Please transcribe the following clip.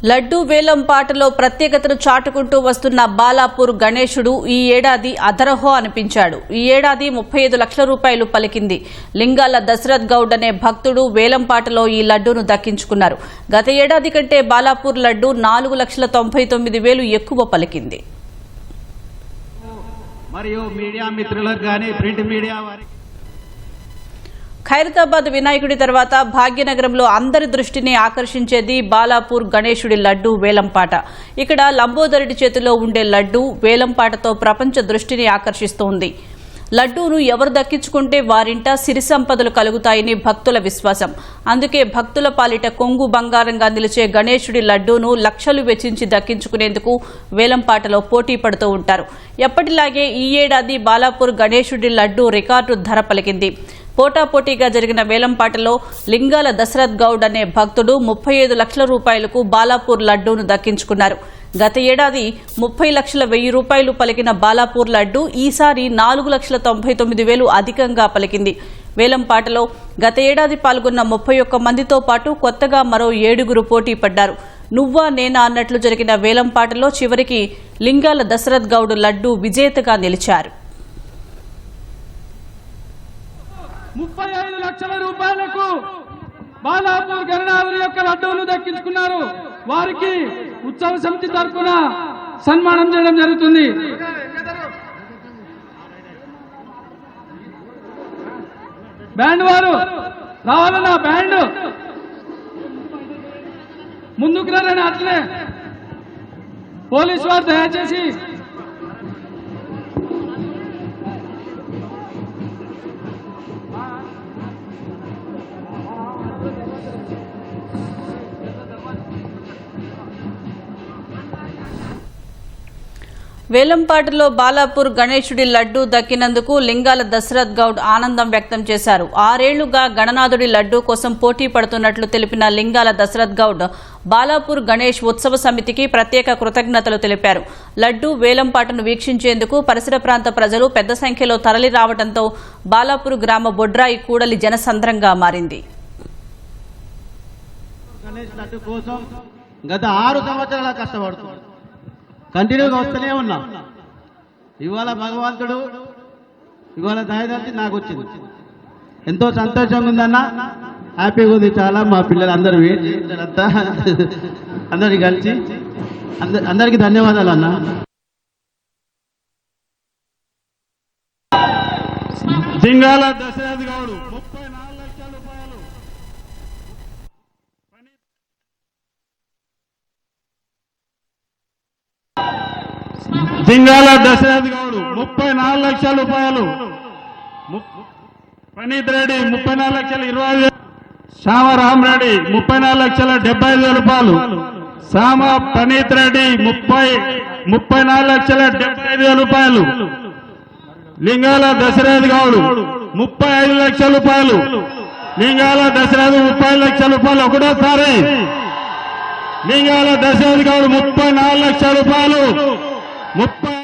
లడ్డూ వేలం పాటలో ప్రత్యేకతను చాటుకుంటూ వస్తున్న బాలాపూర్ గణేశుడు ఈ ఏడాది అదరహో అనిపించాడు. ఈ ఏడాది 35 లక్షల రూపాయలు పలికింది. లింగాల దశరథ్ గౌడ్ అనే భక్తుడు వేలం పాటలో ఈ లడ్డూను దక్కించుకున్నారు. గత ఏడాది కంటే బాలాపూర్ లడ్డూ 4,99,000 ఎక్కువ పలికింది. మరియు మీడియా మిత్రులకు గాని ప్రింట్ మీడియా ఖైరతాబాద్ వినాయకుడి తర్వాత భాగ్యనగరంలో అందరి దృష్టిని ఆకర్షించేది బాలాపూర్ గణేశుడి లడ్డూ వేలంపాట. ఇక్కడ లంబోదరుడి చేతిలో ఉండే లడ్డూ వేలంపాటతో ప్రపంచ దృష్టిని ఆకర్షిస్తోంది. లడ్డూను ఎవరు దక్కించుకుంటే వారింట సిరి సంపదలు కలుగుతాయని భక్తుల విశ్వాసం. అందుకే భక్తుల పాలిట కొంగు బంగారంగా నిలిచే గణేశుడి లడ్డూను లక్షలు వెచ్చించి దక్కించుకునేందుకు వేలంపాటలో పోటీ పడుతూ ఉంటారు. ఎప్పటిలాగే ఈ ఏడాది బాలాపూర్ గణేశుడి లడ్డూ రికార్డు ధర పలికింది. పోటాపోటీగా జరిగిన వేలంపాటలో లింగాల దశరథ్ గౌడ్ అనే భక్తుడు 35 లక్షల రూపాయలకు బాలాపూర్ లడ్డూను దక్కించుకున్నారు. గత ఏడాది 30,100,000 రూపాయలు పలికిన బాలాపూర్ లడ్డూ ఈసారి 4,99,000 అధికంగా పలికింది. వేలంపాటలో గత ఏడాది పాల్గొన్న 31 మందితో పాటు కొత్తగా మరో 7 పోటీ పడ్డారు. నువ్వా నేనా అన్నట్లు జరిగిన వేలంపాటలో చివరికి లింగాల దశరథ్ గౌడ్ లడ్డూ విజేతగా నిలిచారు. 35 లక్షల రూపాయలకు బాలాపూర్ గణనాథుడి యొక్క లడ్డూలు దక్కించుకున్నారు. వారికి ఉత్సవ సమితి తరఫున సన్మానం చేయడం జరుగుతుంది. బ్యాండ్ వారు రావాలన్నా బ్యాండ్ ముందుకు రండి. అట్లే పోలీసు వారు దయచేసి వేలంపాటలో బాలాపూర్ గణేశుడి లడ్డూ దక్కినందుకు లింగాల దశరథ్ గౌడ్ ఆనందం వ్యక్తం చేశారు. 6 ఏళ్లుగా గణనాథుడి లడ్డూ కోసం పోటీ పడుతున్నట్లు తెలిపిన లింగాల దశరథ్ గౌడ్ బాలాపూర్ గణేష్ ఉత్సవ సమితికి ప్రత్యేక కృతజ్ఞతలు తెలిపారు. లడ్డూ వేలంపాటను వీక్షించేందుకు పరిసర ప్రాంత ప్రజలు పెద్ద సంఖ్యలో తరలి రావడంతో బాలాపూర్ గ్రామ బొడ్రాయి కూడలి జనసంద్రంగా మారింది. గత 6 సంవత్సరాల కష్టపడుతున్నాడు, కంటిన్యూగా వస్తూనే ఉన్నా. ఇవాళ భగవంతుడు ఇవాళ దయదలిచి నాకు వచ్చింది. ఎంతో సంతోషంగా ఉందన్న, హ్యాపీగా ఉంది చాలా. మా పిల్లలు అందరూ వెయిట్ చేయించారంతా, అందరికి కలిసి అందరికీ ధన్యవాదాలు అన్న. లింగాల దశరథ్ గౌడ్ 34 లక్షల రూపాయలు. లింగాల దశరథ్ గౌడ్ 34 లక్షల రూపాయలు. ప్రణీత్ రెడ్డి 34,20,000. శ్యామరామరెడ్డి 34,75,000 రూపాయలు. శ్యామ ప్రణీత్ రెడ్డి 34,75,000 రూపాయలు. లింగాల దశరథ్ గౌడ్ 35 లక్షల రూపాయలు. లింగాల దశరథ్ 30 లక్షల రూపాయలు ఒకటోసారి. లింగాల దశరథ్ గౌడ్ 34 లక్షల రూపాయలు. 30